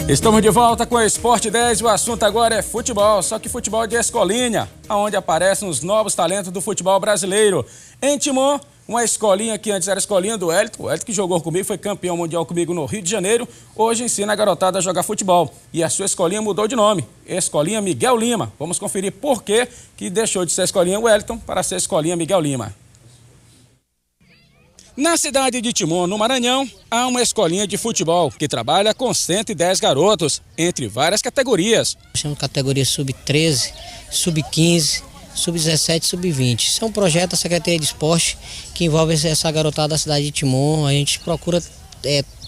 Estamos de volta com o Esporte 10 e o assunto agora é futebol, só que futebol de escolinha, onde aparecem os novos talentos do futebol brasileiro. Em Timon, uma escolinha que antes era a escolinha do Wellington, o Wellington que jogou comigo, foi campeão mundial comigo no Rio de Janeiro, hoje ensina a garotada a jogar futebol. E a sua escolinha mudou de nome, Escolinha Miguel Lima. Vamos conferir por que deixou de ser a escolinha Wellington para ser a escolinha Miguel Lima. Na cidade de Timon, no Maranhão, há uma escolinha de futebol que trabalha com 110 garotos, entre várias categorias. Chama categoria sub-13, sub-15, sub-17 e sub-20. Isso é um projeto da Secretaria de Esporte que envolve essa garotada da cidade de Timon. A gente procura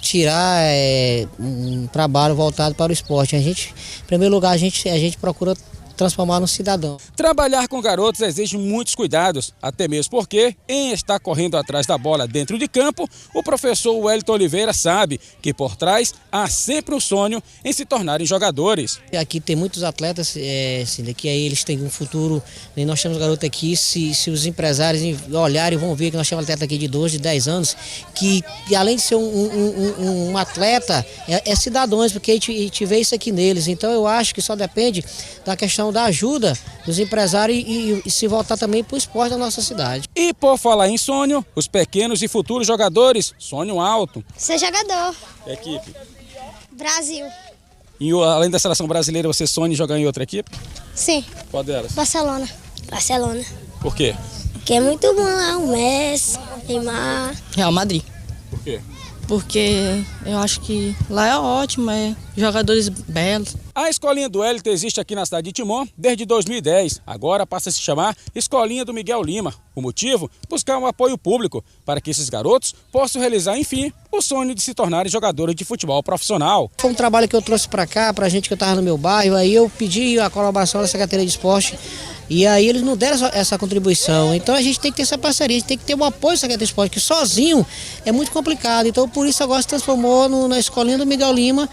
tirar um trabalho voltado para o esporte. Em primeiro lugar, a gente procura transformar no cidadão. Trabalhar com garotos exige muitos cuidados, até mesmo porque, em estar correndo atrás da bola dentro de campo, o professor Wellington Oliveira sabe que por trás há sempre um sonho em se tornarem jogadores. Aqui tem muitos atletas, que aí eles têm um futuro, e nós temos garotos aqui, se os empresários olharem, vão ver que nós temos atleta aqui de 12, de 10 anos, que além de ser um atleta, é cidadãos, porque a gente vê isso aqui neles. Então eu acho que só depende da questão da ajuda dos empresários e se voltar também para o esporte da nossa cidade. E por falar em sonho, os pequenos e futuros jogadores sonham alto. Ser jogador. Equipe? Brasil. E além da seleção brasileira, você sonha em jogar em outra equipe? Sim. Qual delas? Barcelona. Barcelona. Por quê? Porque é muito bom lá, o Messi, Neymar. Real Madrid. Por quê? Porque eu acho que lá é ótimo, jogadores belos. A escolinha do Wellington existe aqui na cidade de Timon desde 2010. Agora passa a se chamar Escolinha do Miguel Lima. O motivo? Buscar um apoio público para que esses garotos possam realizar, enfim, o sonho de se tornarem jogadores de futebol profissional. Foi um trabalho que eu trouxe para cá, para a gente que eu estava no meu bairro, aí eu pedi a colaboração da Secretaria de Esporte. E aí eles não deram essa contribuição. Então a gente tem que ter essa parceria, a gente tem que ter um apoio da Secretaria de Esporte, que sozinho é muito complicado. Então por isso agora se transformou na escolinha do Miguel Lima,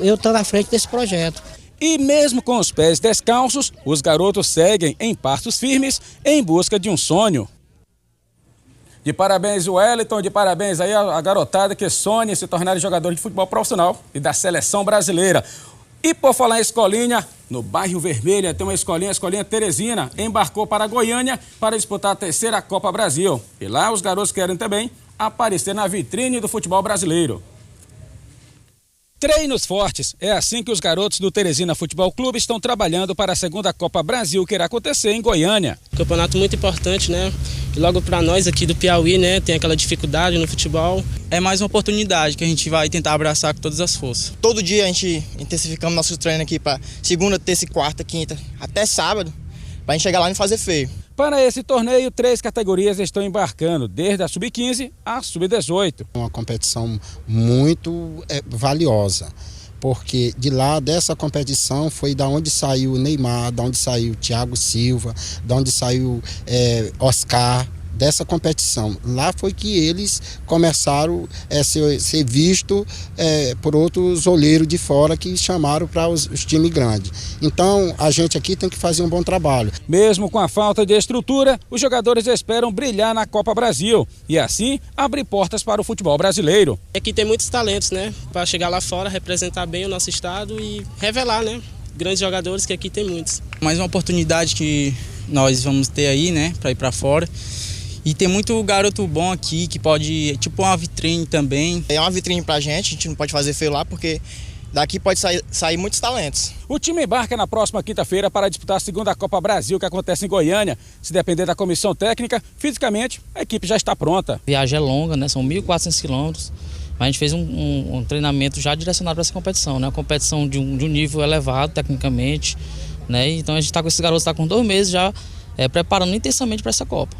eu estou na frente desse projeto. E mesmo com os pés descalços, os garotos seguem em passos firmes em busca de um sonho. De parabéns, Wellington, de parabéns aí a garotada que sonha em se tornar jogador de futebol profissional e da seleção brasileira. E por falar em escolinha, no bairro Vermelha tem uma escolinha, a escolinha Teresina, embarcou para Goiânia para disputar a terceira Copa Brasil. E lá os garotos querem também aparecer na vitrine do futebol brasileiro. Treinos fortes, é assim que os garotos do Teresina Futebol Clube estão trabalhando para a segunda Copa Brasil que irá acontecer em Goiânia. Campeonato muito importante, né? E logo para nós aqui do Piauí, né? Tem aquela dificuldade no futebol. É mais uma oportunidade que a gente vai tentar abraçar com todas as forças. Todo dia a gente intensificamos nossos treinos aqui para segunda, terça, quarta, quinta, até sábado, para a gente chegar lá e fazer feio. Para esse torneio, 3 categorias estão embarcando, desde a sub-15 à sub-18. Uma competição muito valiosa, porque de lá dessa competição foi da onde saiu o Neymar, da onde saiu o Thiago Silva, da onde saiu Oscar. Dessa competição. Lá foi que eles começaram a ser vistos por outros olheiros de fora que chamaram para os times grandes. Então, a gente aqui tem que fazer um bom trabalho. Mesmo com a falta de estrutura, os jogadores esperam brilhar na Copa Brasil e assim abrir portas para o futebol brasileiro. Aqui tem muitos talentos, né? Para chegar lá fora, representar bem o nosso estado e revelar, né? Grandes jogadores que aqui tem muitos. Mais uma oportunidade que nós vamos ter aí, né? Para ir para fora. E tem muito garoto bom aqui que pode, tipo uma vitrine também. É uma vitrine pra gente, a gente não pode fazer feio lá porque daqui pode sair muitos talentos. O time embarca na próxima quinta-feira para disputar a segunda Copa Brasil que acontece em Goiânia. Se depender da comissão técnica, fisicamente a equipe já está pronta. A viagem é longa, né? São 1.400 quilômetros. Mas a gente fez um treinamento já direcionado para essa competição, né? Uma competição de um nível elevado tecnicamente, né? Então a gente está com esses garotos com 2 meses já preparando intensamente para essa Copa.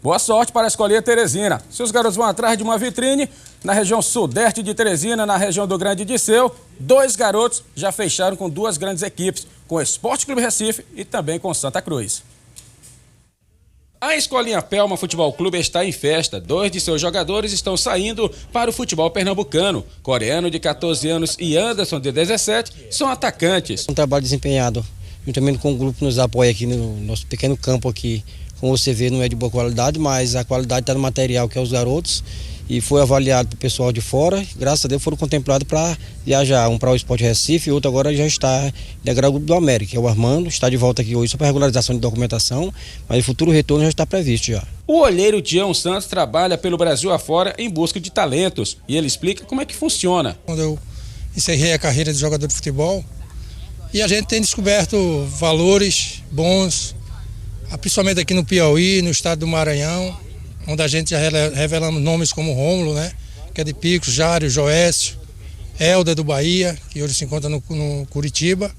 Boa sorte para a escolinha Teresina. Seus garotos vão atrás de uma vitrine na região sudeste de Teresina, na região do Grande Disseu. 2 garotos já fecharam com 2 grandes equipes, com o Esporte Clube Recife e também com Santa Cruz. A escolinha Pelma Futebol Clube está em festa. 2 de seus jogadores estão saindo para o futebol pernambucano. Coreano de 14 anos e Anderson de 17 são atacantes. Um trabalho desempenhado, juntamente com o grupo que nos apoia aqui no nosso pequeno campo aqui. Como você vê, não é de boa qualidade, mas a qualidade está no material, que é os garotos. e foi avaliado pelo pessoal de fora. Graças a Deus foram contemplados para viajar, um para o Sport Recife e outro agora já está integrado ao Grupo do América, que é o Armando, está de volta aqui hoje só para regularização de documentação, mas o futuro retorno já está previsto já. O olheiro Tião Santos trabalha pelo Brasil afora em busca de talentos e ele explica como é que funciona. Quando eu encerrei a carreira de jogador de futebol, e a gente tem descoberto valores bons, principalmente aqui no Piauí, no estado do Maranhão, onde a gente já revelamos nomes como Rômulo, né, que é de Picos, Jário, Joécio, Helder do Bahia, que hoje se encontra no Curitiba.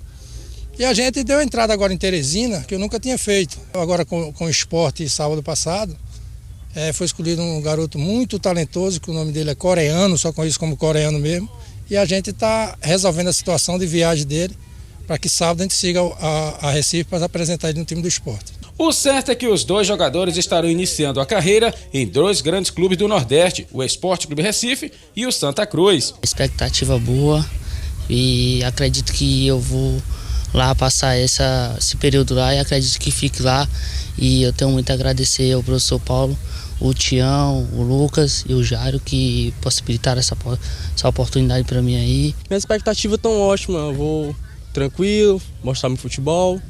E a gente deu entrada agora em Teresina, que eu nunca tinha feito. Agora com o esporte sábado passado, foi escolhido um garoto muito talentoso, que o nome dele é Coreano, só conheço como Coreano mesmo. E a gente está resolvendo a situação de viagem dele, para que sábado a gente siga a Recife para apresentar ele no time do esporte. O certo é que os dois jogadores estarão iniciando a carreira em dois grandes clubes do Nordeste, o Esporte Clube Recife e o Santa Cruz. Expectativa boa e acredito que eu vou lá passar esse período lá e acredito que fique lá. E eu tenho muito a agradecer ao professor Paulo, o Tião, o Lucas e o Jário que possibilitaram essa oportunidade para mim aí. Minha expectativa é tão ótima, eu vou tranquilo, mostrar meu futebol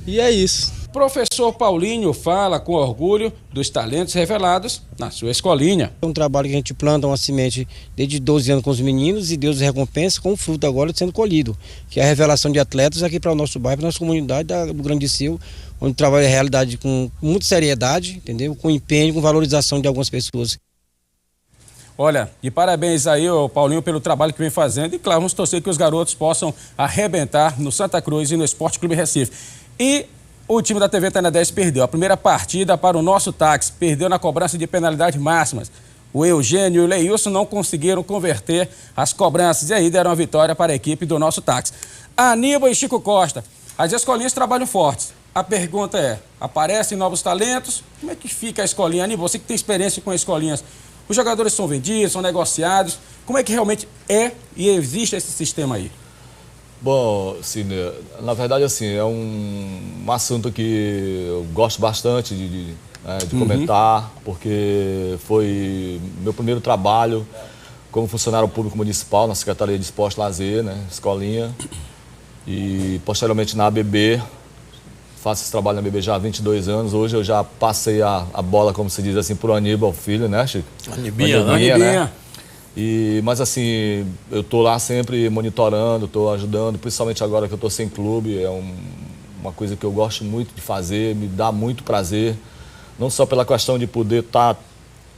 e é isso. Professor Paulinho fala com orgulho dos talentos revelados na sua escolinha. É um trabalho que a gente planta uma semente desde 12 anos com os meninos e Deus recompensa com o fruto agora sendo colhido, que é a revelação de atletas aqui para o nosso bairro, para a nossa comunidade do Grande Sil, onde trabalha a realidade com muita seriedade, entendeu? Com empenho, com valorização de algumas pessoas. Olha, e parabéns aí ao Paulinho pelo trabalho que vem fazendo e claro, vamos torcer que os garotos possam arrebentar no Santa Cruz e no Esporte Clube Recife. E o time da TV Antena 10 perdeu a primeira partida para o nosso táxi, perdeu na cobrança de penalidades máximas. O Eugênio e o Leilson não conseguiram converter as cobranças e aí deram a vitória para a equipe do nosso táxi. Aníbal e Chico Costa, as escolinhas trabalham fortes. A pergunta é, aparecem novos talentos? Como é que fica a escolinha? Aníbal, você que tem experiência com escolinhas, os jogadores são vendidos, são negociados, como é que realmente é e existe esse sistema aí? Bom, assim, na verdade, assim, é um assunto que eu gosto bastante de comentar, porque foi meu primeiro trabalho como funcionário público municipal na Secretaria de Esporte e Lazer, né, escolinha, e posteriormente na ABB, faço esse trabalho na ABB já há 22 anos, hoje eu já passei a bola, como se diz assim, pro Aníbal Filho, né, Chico? Anibinha, né? Mas assim, eu estou lá sempre monitorando, estou ajudando, principalmente agora que eu estou sem clube, é uma coisa que eu gosto muito de fazer, me dá muito prazer, não só pela questão de poder estar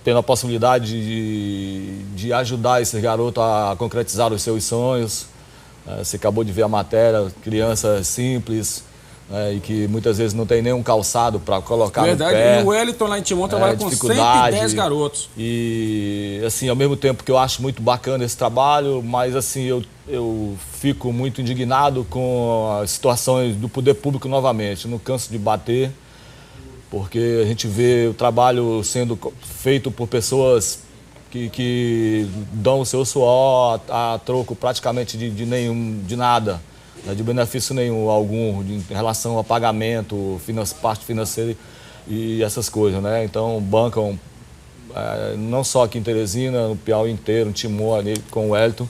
tendo a possibilidade de ajudar esses garotos a concretizar os seus sonhos. Você acabou de ver a matéria, crianças simples, e que muitas vezes não tem nenhum calçado para colocar no pé. E o Wellington lá em Timon trabalha com 110 garotos. E assim, ao mesmo tempo que eu acho muito bacana esse trabalho, mas assim, eu fico muito indignado com as situações do poder público novamente. Não canso de bater, porque a gente vê o trabalho sendo feito por pessoas que dão o seu suor a troco praticamente de nada. De benefício nenhum, algum, em relação a pagamento, parte financeira e essas coisas, né? Então, bancam, não só aqui em Teresina, no Piauí inteiro, no Timon ali com o Wellington.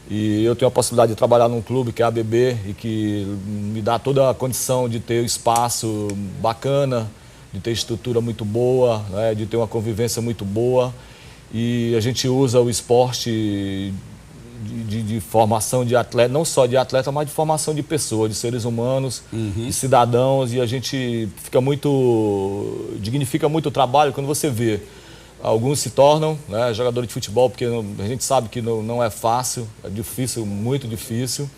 E eu tenho a possibilidade de trabalhar num clube que é a ABB e que me dá toda a condição de ter um espaço bacana, de ter estrutura muito boa, né? De ter uma convivência muito boa. E a gente usa o esporte de formação de atleta, não só de atleta, mas de formação de pessoas, de seres humanos, de cidadãos, e a gente dignifica muito o trabalho quando você vê. Alguns se tornam, né, jogadores de futebol, porque a gente sabe que não é fácil, é difícil, muito difícil,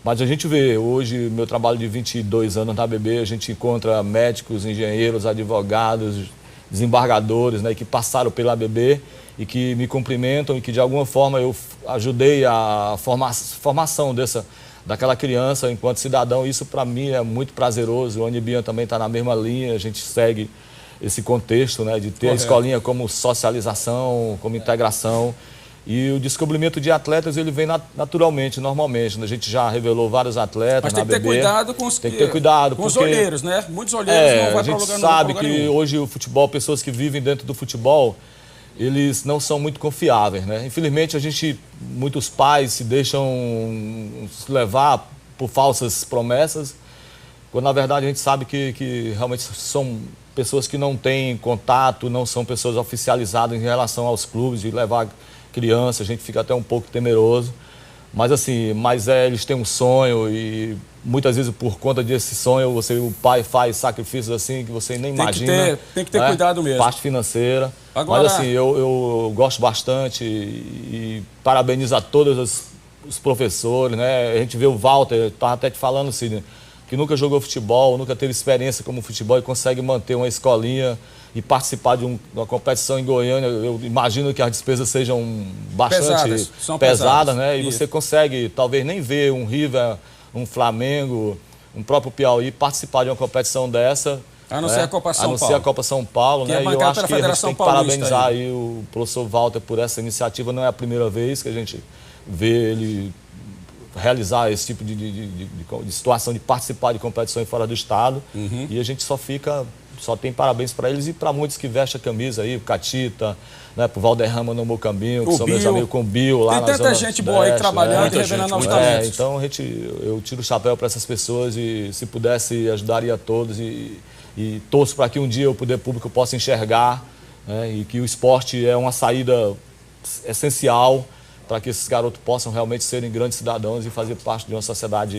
mas a gente vê, hoje, meu trabalho de 22 anos na ABB, a gente encontra médicos, engenheiros, advogados, desembargadores, né, que passaram pela ABB e que me cumprimentam e que de alguma forma eu ajudei a formação daquela criança enquanto cidadão. Isso para mim é muito prazeroso. O Anibinha também está na mesma linha, a gente segue esse contexto, né, de ter a escolinha como socialização, como integração. E o descobrimento de atletas ele vem naturalmente, normalmente. A gente já revelou vários atletas. Mas tem que ter cuidado com os, tem que ter cuidado com os olheiros, né? Muitos olheiros não vão para lugar nenhum. A gente sabe que hoje o futebol, pessoas que vivem dentro do futebol, eles não são muito confiáveis, né? Infelizmente, muitos pais se deixam levar por falsas promessas, quando na verdade a gente sabe que realmente são pessoas que não têm contato, não são pessoas oficializadas em relação aos clubes, de levar criança, a gente fica até um pouco temeroso. Mas assim, eles têm um sonho e muitas vezes por conta desse sonho, o pai faz sacrifícios assim que você nem imagina. Tem que ter cuidado mesmo. Parte financeira. Agora... Mas assim, eu gosto bastante e parabenizo a todos os professores, né? A gente vê o Walter, estava até te falando, Sidney, que nunca jogou futebol, nunca teve experiência como futebol e consegue manter uma escolinha e participar de uma competição em Goiânia. Eu imagino que as despesas sejam bastante pesadas, né? E você consegue, talvez nem ver um River, um Flamengo, um próprio Piauí participar de uma competição dessa. A não ser a Copa São Paulo. A não ser a Copa São Paulo, né? E eu acho que a gente tem que parabenizar aí o professor Walter por essa iniciativa. Não é a primeira vez que a gente vê ele realizar esse tipo de situação, de participar de competições fora do estado. E a gente só tem parabéns para eles e para muitos que vestem a camisa aí, o Catita, né, pro Valderrama no Mocambinho, que são meus amigos, com o Bill lá na zona. Tem tanta gente boa aí trabalhando e revelando novos talentos. Então eu tiro o chapéu para essas pessoas e se pudesse ajudaria a todos e torço para que um dia o poder público possa enxergar, né, e que o esporte é uma saída essencial para que esses garotos possam realmente serem grandes cidadãos e fazer parte de uma sociedade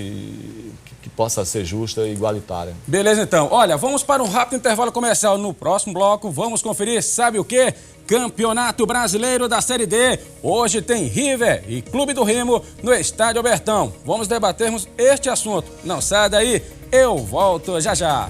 que possa ser justa e igualitária. Beleza, então. Olha, vamos para um rápido intervalo comercial. No próximo bloco, vamos conferir, sabe o quê? Campeonato Brasileiro da Série D. Hoje tem River e Clube do Remo no Estádio Albertão. Vamos debatermos este assunto. Não sai daí, eu volto já já.